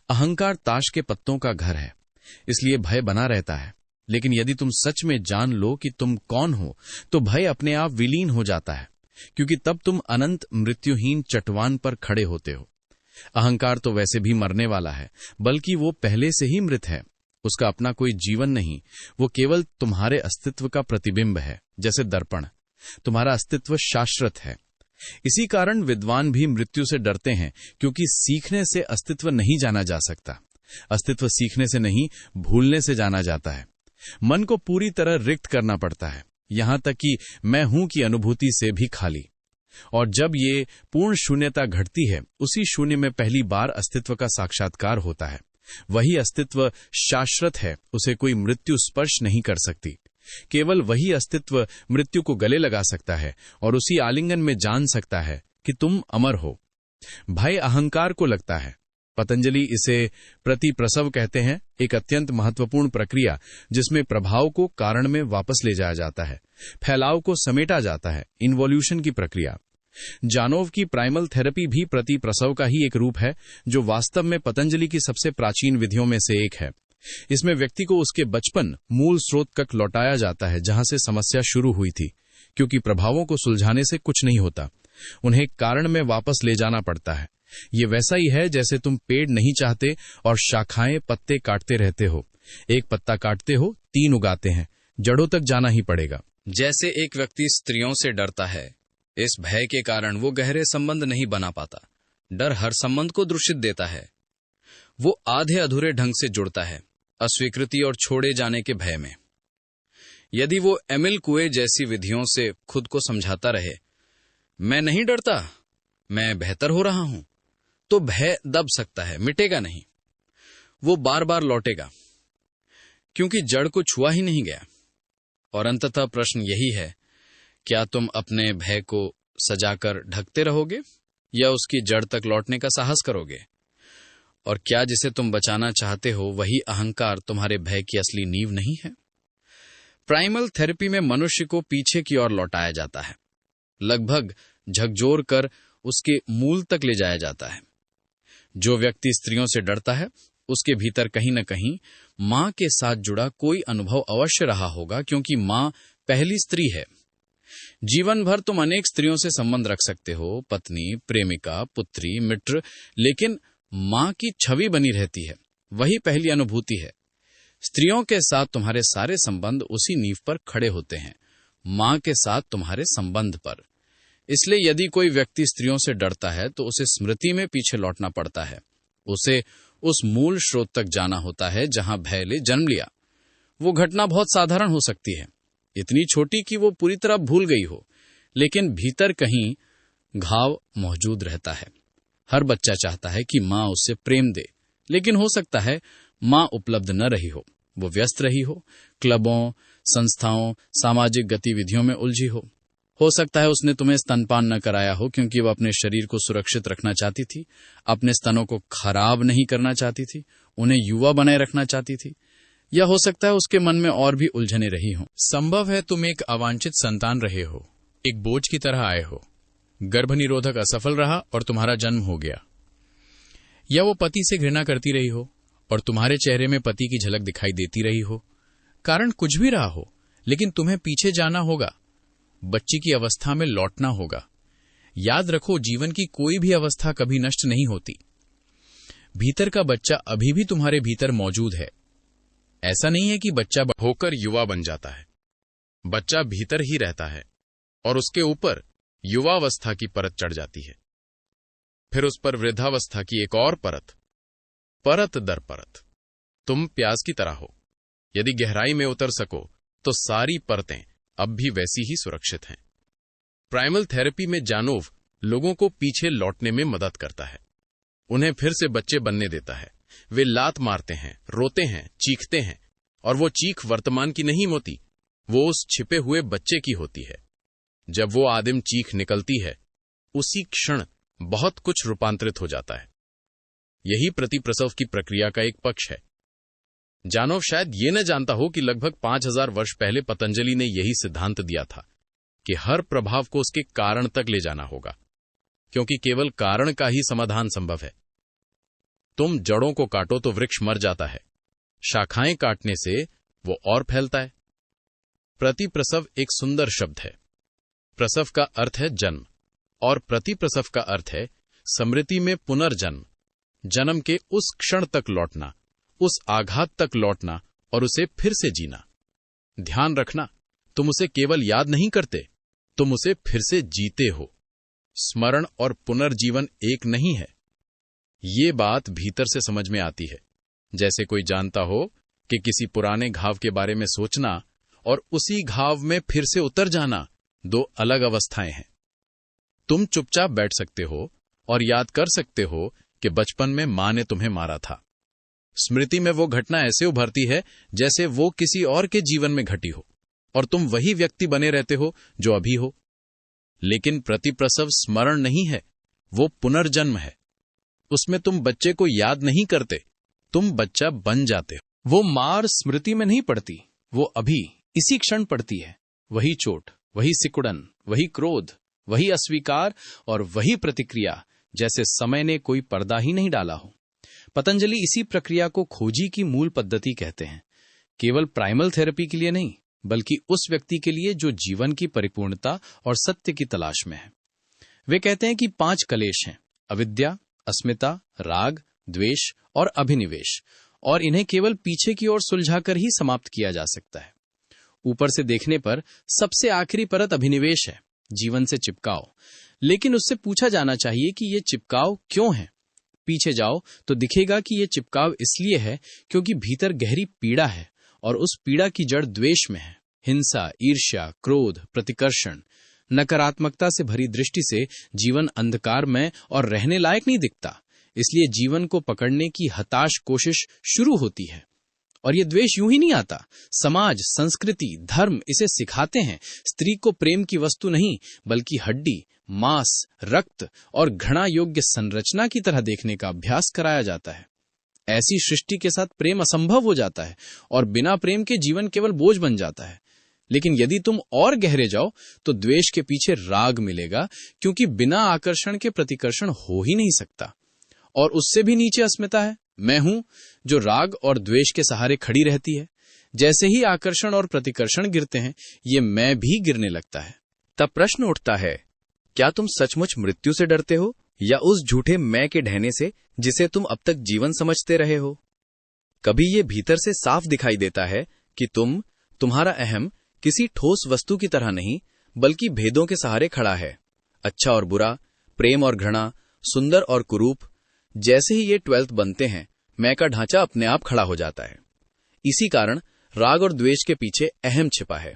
अहंकार ताश के पत्तों का घर है, इसलिए भय बना रहता है। लेकिन यदि तुम सच में जान लो कि तुम कौन हो, तो भय अपने आप विलीन हो जाता है, क्योंकि तब तुम अनंत मृत्युहीन चट्टान पर खड़े होते हो। अहंकार तो वैसे भी मरने वाला है, बल्कि वो पहले से ही मृत है। उसका अपना कोई जीवन नहीं, वो केवल तुम्हारे अस्तित्व का प्रतिबिंब है, जैसे दर्पण। तुम्हारा अस्तित्व शाश्वत है। इसी कारण विद्वान भी मृत्यु से डरते हैं, क्योंकि सीखने से अस्तित्व नहीं जाना जा सकता। अस्तित्व सीखने से नहीं, भूलने से जाना जाता है। मन को पूरी तरह रिक्त करना पड़ता है, यहां तक कि मैं हूं की अनुभूति से भी खाली। और जब ये पूर्ण शून्यता घटती है, उसी शून्य में पहली बार अस्तित्व का साक्षात्कार होता है। वही अस्तित्व शाश्वत है, उसे कोई मृत्यु स्पर्श नहीं कर सकती। केवल वही अस्तित्व मृत्यु को गले लगा सकता है और उसी आलिंगन में जान सकता है कि तुम अमर हो। भय अहंकार को लगता है। पतंजलि इसे प्रतिप्रसव कहते हैं, एक अत्यंत महत्वपूर्ण प्रक्रिया जिसमें प्रभाव को कारण में वापस ले जाया जाता है, फैलाव को समेटा जाता है, इन्वोल्यूशन की प्रक्रिया। जानोव की प्राइमल थेरेपी भी प्रतिप्रसव का ही एक रूप है, जो वास्तव में पतंजलि की सबसे प्राचीन विधियों में से एक है। इसमें व्यक्ति को उसके बचपन, मूल स्रोत तक लौटाया जाता है, जहां से समस्या शुरू हुई थी, क्योंकि प्रभावों को सुलझाने से कुछ नहीं होता, उन्हें कारण में वापस ले जाना पड़ता है। ये वैसा ही है जैसे तुम पेड़ नहीं चाहते और शाखाएं, पत्ते काटते रहते हो। एक पत्ता काटते हो, 3 उगाते हैं, जड़ों तक जाना ही पड़ेगा। जैसे एक व्यक्ति स्त्रियों से डरता है, इस भय के कारण वो गहरे संबंध नहीं बना पाता। डर हर संबंध को दूषित देता है। वो आधे अधूरे ढंग से जुड़ता है, अस्वीकृति और छोड़े जाने के भय में। यदि वो एमिल कुए जैसी विधियों से खुद को समझाता रहे, मैं नहीं डरता, मैं बेहतर हो रहा हूं, तो भय दब सकता है, मिटेगा नहीं। वो बार बार लौटेगा, क्योंकि जड़ को छुआ ही नहीं गया। और अंततः प्रश्न यही है, क्या तुम अपने भय को सजाकर ढकते रहोगे या उसकी जड़ तक लौटने का साहस करोगे? और क्या जिसे तुम बचाना चाहते हो वही अहंकार तुम्हारे भय की असली नींव नहीं है? प्राइमल थेरेपी में मनुष्य को पीछे की ओर लौटाया जाता है, लगभग झकझोर कर उसके मूल तक ले जाया जाता है। जो व्यक्ति स्त्रियों से डरता है, उसके भीतर कहीं न कहीं मां के साथ जुड़ा कोई अनुभव अवश्य रहा होगा, क्योंकि मां पहली स्त्री है। जीवन भर तुम अनेक स्त्रियों से संबंध रख सकते हो, पत्नी, प्रेमिका, पुत्री, मित्र, लेकिन मां की छवि बनी रहती है, वही पहली अनुभूति है। स्त्रियों के साथ तुम्हारे सारे संबंध उसी नींव पर खड़े होते हैं, मां के साथ तुम्हारे संबंध पर। इसलिए यदि कोई व्यक्ति स्त्रियों से डरता है तो उसे स्मृति में पीछे लौटना पड़ता है, उसे उस मूल स्रोत तक जाना होता है जहां भय ने जन्म लिया। वो घटना बहुत साधारण हो सकती है, इतनी छोटी कि वो पूरी तरह भूल गई हो, लेकिन भीतर कहीं घाव मौजूद रहता है। हर बच्चा चाहता है कि मां उससे प्रेम दे, लेकिन हो सकता है मां उपलब्ध न रही हो, वो व्यस्त रही हो, क्लबों, संस्थाओं, सामाजिक गतिविधियों में उलझी हो सकता है उसने तुम्हें स्तनपान न कराया हो क्योंकि वो अपने शरीर को सुरक्षित रखना चाहती थी, अपने स्तनों को खराब नहीं करना चाहती थी, उन्हें युवा बनाए रखना चाहती थी, या हो सकता है उसके मन में और भी उलझने रही हो। संभव है तुम एक अवांछित संतान रहे हो, एक बोझ की तरह आए हो, गर्भनिरोधक असफल रहा और तुम्हारा जन्म हो गया। या वो पति से घृणा करती रही हो और तुम्हारे चेहरे में पति की झलक दिखाई देती रही हो। कारण कुछ भी रहा हो, लेकिन तुम्हें पीछे जाना होगा, बच्ची की अवस्था में लौटना होगा। याद रखो, जीवन की कोई भी अवस्था कभी नष्ट नहीं होती। भीतर का बच्चा अभी भी तुम्हारे भीतर मौजूद है। ऐसा नहीं है कि बच्चा होकर युवा बन जाता है। बच्चा भीतर ही रहता है और उसके ऊपर युवावस्था की परत चढ़ जाती है, फिर उस पर वृद्धावस्था की एक और परत, परत दर परत। तुम प्याज की तरह हो, यदि गहराई में उतर सको तो सारी परतें अब भी वैसी ही सुरक्षित हैं। प्राइमल थेरेपी में जानोव लोगों को पीछे लौटने में मदद करता है, उन्हें फिर से बच्चे बनने देता है। वे लात मारते हैं, रोते हैं, चीखते हैं, और वो चीख वर्तमान की नहीं होती, वो उस छिपे हुए बच्चे की होती है। जब वो आदिम चीख निकलती है, उसी क्षण बहुत कुछ रूपांतरित हो जाता है। यही प्रतिप्रसव की प्रक्रिया का एक पक्ष है। जानोव शायद ये न जानता हो कि लगभग 5000 वर्ष पहले पतंजलि ने यही सिद्धांत दिया था कि हर प्रभाव को उसके कारण तक ले जाना होगा, क्योंकि केवल कारण का ही समाधान संभव है। तुम जड़ों को काटो तो वृक्ष मर जाता है, शाखाएं काटने से वो और फैलता है। प्रतिप्रसव एक सुंदर शब्द है। प्रसव का अर्थ है जन्म और प्रतिप्रसव का अर्थ है स्मृति में पुनर्जन्म, जन्म के उस क्षण तक लौटना, उस आघात तक लौटना और उसे फिर से जीना। ध्यान रखना, तुम उसे केवल याद नहीं करते, तुम उसे फिर से जीते हो। स्मरण और पुनर्जीवन एक नहीं है। ये बात भीतर से समझ में आती है, जैसे कोई जानता हो कि किसी पुराने घाव के बारे में सोचना और उसी घाव में फिर से उतर जाना दो अलग अवस्थाएं हैं। तुम चुपचाप बैठ सकते हो और याद कर सकते हो कि बचपन में मां ने तुम्हें मारा था। स्मृति में वो घटना ऐसे उभरती है जैसे वो किसी और के जीवन में घटी हो, और तुम वही व्यक्ति बने रहते हो जो अभी हो। लेकिन प्रतिप्रसव स्मरण नहीं है, वो पुनर्जन्म है। उसमें तुम बच्चे को याद नहीं करते, तुम बच्चा बन जाते हो। वो मार स्मृति में नहीं पड़ती, वो अभी इसी क्षण पड़ती है। वही चोट, वही सिकुड़न, वही क्रोध, वही अस्वीकार और वही प्रतिक्रिया, जैसे समय ने कोई पर्दा ही नहीं डाला हो। पतंजलि इसी प्रक्रिया को खोजी की मूल पद्धति कहते हैं, केवल प्राइमल थेरेपी के लिए नहीं, बल्कि उस व्यक्ति के लिए जो जीवन की परिपूर्णता और सत्य की तलाश में है। वे कहते हैं कि 5 कलेश हैं: अविद्या, अस्मिता, राग, द्वेष और अभिनिवेश, और इन्हें केवल पीछे की ओर सुलझाकर ही समाप्त किया जा सकता है। ऊपर से देखने पर सबसे आखिरी परत अभिनिवेश है, जीवन से चिपकाव। लेकिन उससे पूछा जाना चाहिए कि ये चिपकाव क्यों है? पीछे जाओ तो दिखेगा कि ये चिपकाव इसलिए है क्योंकि भीतर गहरी पीड़ा है, और उस पीड़ा की जड़ द्वेष में है। हिंसा, ईर्ष्या, क्रोध, प्रतिकर्षण, नकारात्मकता से भरी दृष्टि से जीवन अंधकार में और रहने लायक नहीं दिखता। इसलिए जीवन को पकड़ने की हताश कोशिश शुरू होती है। और ये द्वेष यूं ही नहीं आता। समाज, संस्कृति, धर्म इसे सिखाते हैं। स्त्री को प्रेम की वस्तु नहीं, बल्कि हड्डी, मांस, रक्त और घृणा योग्य संरचना की तरह देखने का अभ्यास कराया जाता है। ऐसी सृष्टि के साथ प्रेम असंभव हो जाता है, और बिना प्रेम के जीवन केवल बोझ बन जाता है। लेकिन यदि तुम और गहरे जाओ तो द्वेष के पीछे राग मिलेगा, क्योंकि बिना आकर्षण के प्रतिकर्षण हो ही नहीं सकता। और उससे भी नीचे अस्मिता है, मैं हूं, जो राग और द्वेष के सहारे खड़ी रहती है। जैसे ही आकर्षण और प्रतिकर्षण गिरते हैं, ये मैं भी गिरने लगता है। तब प्रश्न उठता है, क्या तुम सचमुच मृत्यु से डरते हो, या उस झूठे मैं के ढहने से जिसे तुम अब तक जीवन समझते रहे हो? कभी ये भीतर से साफ दिखाई देता है कि तुम्हारा अहम किसी ठोस वस्तु की तरह नहीं, बल्कि भेदों के सहारे खड़ा है। अच्छा और बुरा, प्रेम और घृणा, सुंदर और कुरूप, जैसे ही ये 12th बनते हैं, मैं का ढांचा अपने आप खड़ा हो जाता है। इसी कारण राग और द्वेष के पीछे अहम छिपा है।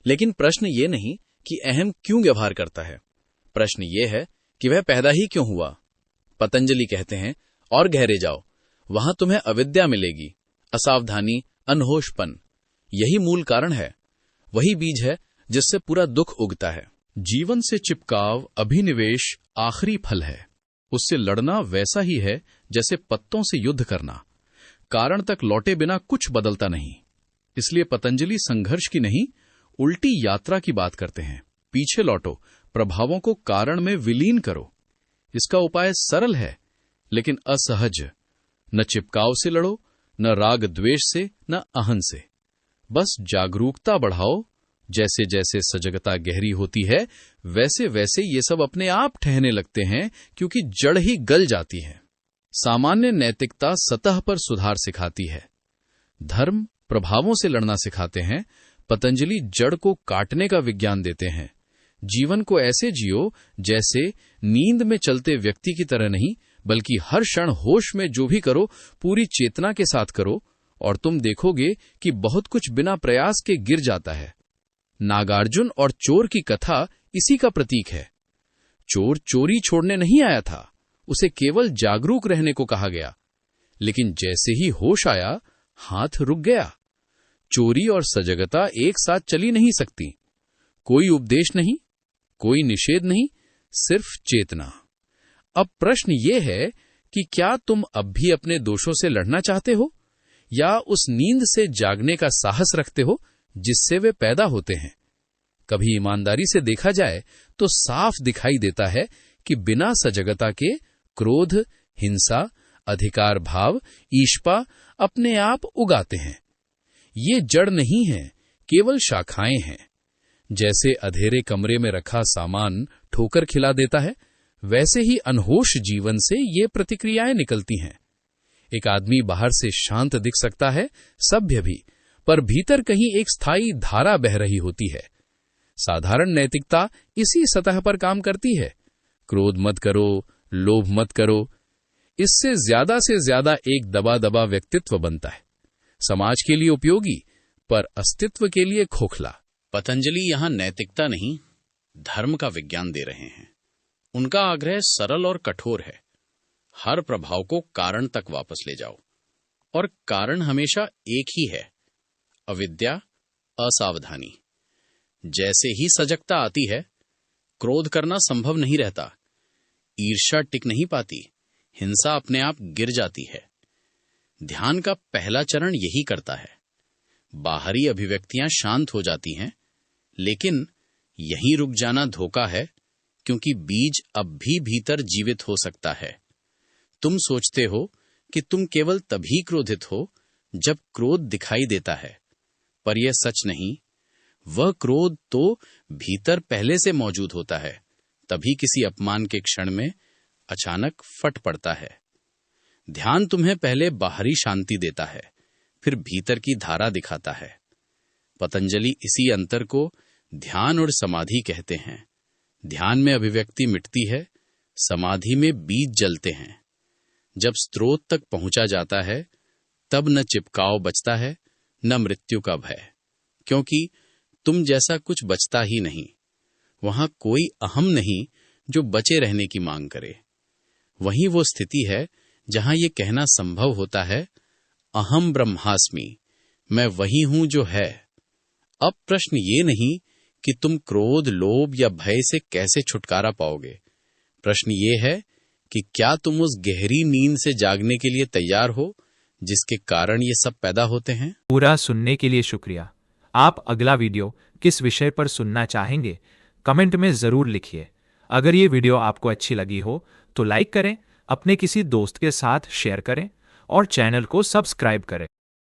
लेकिन प्रश्न ये नहीं कि अहम क्यों व्यवहार करता है, प्रश्न ये है कि वह पैदा ही क्यों हुआ। पतंजलि कहते हैं, और गहरे जाओ, वहां तुम्हें अविद्या मिलेगी, असावधानी, अनहोशपन। यही मूल कारण है, वही बीज है जिससे पूरा दुख उगता है। जीवन से चिपकाव, अभिनिवेश आखिरी फल है। उससे लड़ना वैसा ही है जैसे पत्तों से युद्ध करना। कारण तक लौटे बिना कुछ बदलता नहीं। इसलिए पतंजलि संघर्ष की नहीं, उल्टी यात्रा की बात करते हैं। पीछे लौटो, प्रभावों को कारण में विलीन करो। इसका उपाय सरल है, लेकिन असहज। न चिपकाव से लड़ो, न राग द्वेष से, न अहं से। बस जागरूकता बढ़ाओ। जैसे जैसे सजगता गहरी होती है, वैसे वैसे ये सब अपने आप ठहरने लगते हैं, क्योंकि जड़ ही गल जाती है। सामान्य नैतिकता सतह पर सुधार सिखाती है, धर्म प्रभावों से लड़ना सिखाते हैं। पतंजलि जड़ को काटने का विज्ञान देते हैं। जीवन को ऐसे जियो जैसे नींद में चलते व्यक्ति की तरह नहीं, बल्कि हर क्षण होश में जो भी करो पूरी चेतना के साथ करो, और तुम देखोगे कि बहुत कुछ बिना प्रयास के गिर जाता है। नागार्जुन और चोर की कथा इसी का प्रतीक है। चोर चोरी छोड़ने नहीं आया था, उसे केवल जागरूक रहने को कहा गया। लेकिन जैसे ही होश आया, हाथ रुक गया। चोरी और सजगता एक साथ चली नहीं सकती। कोई उपदेश नहीं, कोई निषेध नहीं, सिर्फ चेतना। अब प्रश्न ये है कि क्या तुम अब भी अपने दोषों से लड़ना चाहते हो, या उस नींद से जागने का साहस रखते हो जिससे वे पैदा होते हैं? कभी ईमानदारी से देखा जाए तो साफ दिखाई देता है कि बिना सजगता के क्रोध, हिंसा, अधिकार भाव, ईर्ष्या अपने आप उगाते हैं। ये जड़ नहीं है, केवल शाखाएं हैं। जैसे अंधेरे कमरे में रखा सामान ठोकर खिला देता है, वैसे ही अनहोश जीवन से ये प्रतिक्रियाएं निकलती हैं। एक आदमी बाहर से शांत दिख सकता है, सभ्य भी, पर भीतर कहीं एक स्थायी धारा बह रही होती है। साधारण नैतिकता इसी सतह पर काम करती है। क्रोध मत करो, लोभ मत करो। इससे से ज्यादा एक दबा दबा व्यक्तित्व बनता है, समाज के लिए उपयोगी पर अस्तित्व के लिए खोखला। पतंजलि यहां नैतिकता नहीं, धर्म का विज्ञान दे रहे हैं। उनका आग्रह सरल और कठोर है। हर प्रभाव को कारण तक वापस ले जाओ, और कारण हमेशा एक ही है, अविद्या, असावधानी। जैसे ही सजगता आती है, क्रोध करना संभव नहीं रहता, ईर्ष्या टिक नहीं पाती, हिंसा अपने आप गिर जाती है। ध्यान का पहला चरण यही करता है। बाहरी अभिव्यक्तियां शांत हो जाती हैं, लेकिन यहीं रुक जाना धोखा है, क्योंकि बीज अब भी भीतर जीवित हो सकता है। तुम सोचते हो कि तुम केवल तभी क्रोधित हो जब क्रोध दिखाई देता है, पर यह सच नहीं। वह क्रोध तो भीतर पहले से मौजूद होता है, तभी किसी अपमान के क्षण में अचानक फट पड़ता है। ध्यान तुम्हें पहले बाहरी शांति देता है, फिर भीतर की धारा दिखाता है। पतंजलि इसी अंतर को ध्यान और समाधि कहते हैं। ध्यान में अभिव्यक्ति मिटती है, समाधि में बीज जलते हैं। जब स्रोत तक पहुंचा जाता है, तब न चिपकाव बचता है, न मृत्यु का भय, क्योंकि तुम जैसा कुछ बचता ही नहीं। वहां कोई अहम नहीं जो बचे रहने की मांग करे। वही वो स्थिति है जहां ये कहना संभव होता है, अहम ब्रह्मास्मि, मैं वही हूं जो है। अब प्रश्न ये नहीं कि तुम क्रोध, लोभ या भय से कैसे छुटकारा पाओगे। प्रश्न ये है कि क्या तुम उस गहरी नींद से जागने के लिए तैयार हो जिसके कारण ये सब पैदा होते हैं। पूरा सुनने के लिए शुक्रिया। आप अगला वीडियो किस विषय पर सुनना चाहेंगे, कमेंट में जरूर लिखिए। अगर ये वीडियो आपको अच्छी लगी हो तो लाइक करें, अपने किसी दोस्त के साथ शेयर करें और चैनल को सब्सक्राइब करें।